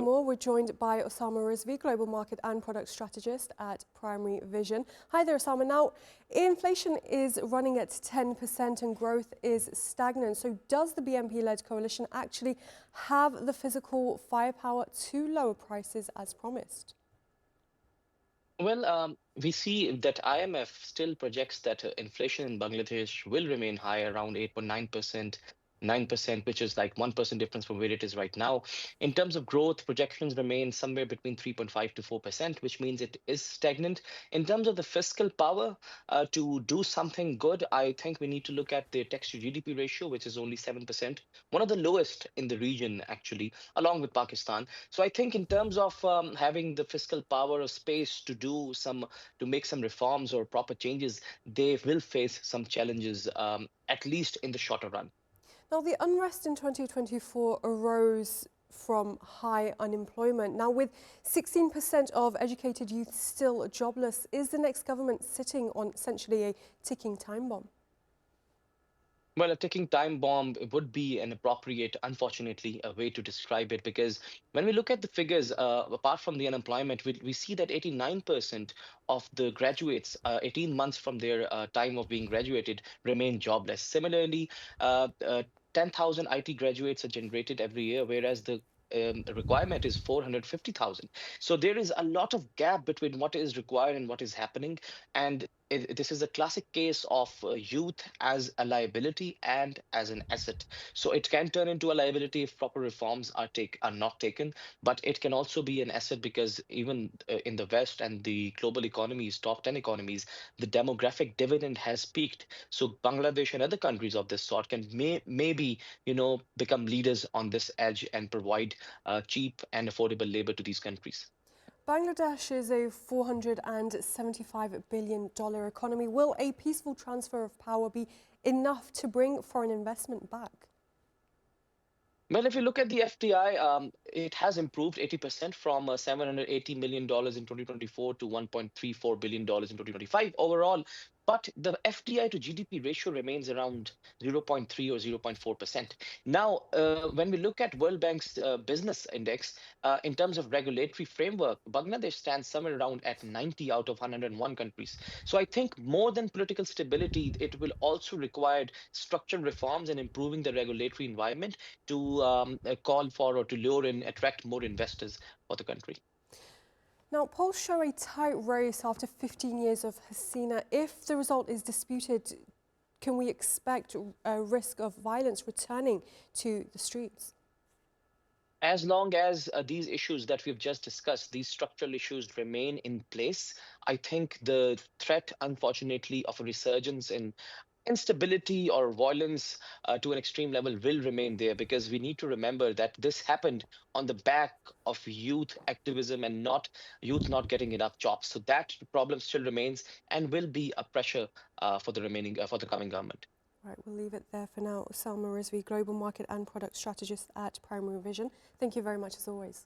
More, we're joined by Osama Rizvi, Global Market and Product Strategist at Primary Vision. Hi there, Osama. Now, inflation is running at 10% and growth is stagnant. So does the BNP-led coalition actually have the physical firepower to lower prices as promised? Well, we see that IMF still projects that inflation in Bangladesh will remain high around 8.9%, 9%, which is like 1% difference from where it is right now. In terms of growth, projections remain somewhere between 3.5 to 4%, which means it is stagnant. In terms of the fiscal power to do something good, I think we need to look at the tax to GDP ratio, which is only 7%, one of the lowest in the region, actually, along with Pakistan. So I think in terms of having the fiscal power or space to make some reforms or proper changes, they will face some challenges, at least in the shorter run. Now, the unrest in 2024 arose from high unemployment. Now, with 16% of educated youth still jobless, is the next government sitting on essentially a ticking time bomb? Well, a ticking time bomb would be an appropriate, unfortunately, a way to describe it, because when we look at the figures, apart from the unemployment, we see that 89% of the graduates, 18 months from their time of being graduated, remain jobless. Similarly, 10,000 IT graduates are generated every year, whereas the requirement is 450,000. So there is a lot of gap between what is required and what is happening. And this is a classic case of youth as a liability and as an asset. So it can turn into a liability if proper reforms are not taken, but it can also be an asset because even in the West and the global economies, top 10 economies, the demographic dividend has peaked. So Bangladesh and other countries of this sort can maybe become leaders on this edge and provide cheap and affordable labor to these countries. Bangladesh is a $475 billion economy. Will a peaceful transfer of power be enough to bring foreign investment back? Well, if you look at the FDI, it has improved 80% from $780 million in 2024 to $1.34 billion in 2025 overall. But the FDI to GDP ratio remains around 0.3 or 0.4%. Now, when we look at World Bank's business index, in terms of regulatory framework, Bangladesh stands somewhere around at 90 out of 101 countries. So I think more than political stability, it will also require structural reforms and improving the regulatory environment to call for or to lure in, attract more investors for the country. Now, polls show a tight race after 15 years of Hasina. If the result is disputed, can we expect a risk of violence returning to the streets? As long as these issues that we've just discussed, these structural issues remain in place, I think the threat, unfortunately, of a resurgence in instability or violence to an extreme level will remain there, because we need to remember that this happened on the back of youth activism and not youth not getting enough jobs. So that problem still remains and will be a pressure for the remaining for the coming government. Right, we'll leave it there for now. Osama Rizvi, Global Market and Product Strategist at Primary Vision. Thank you very much as always.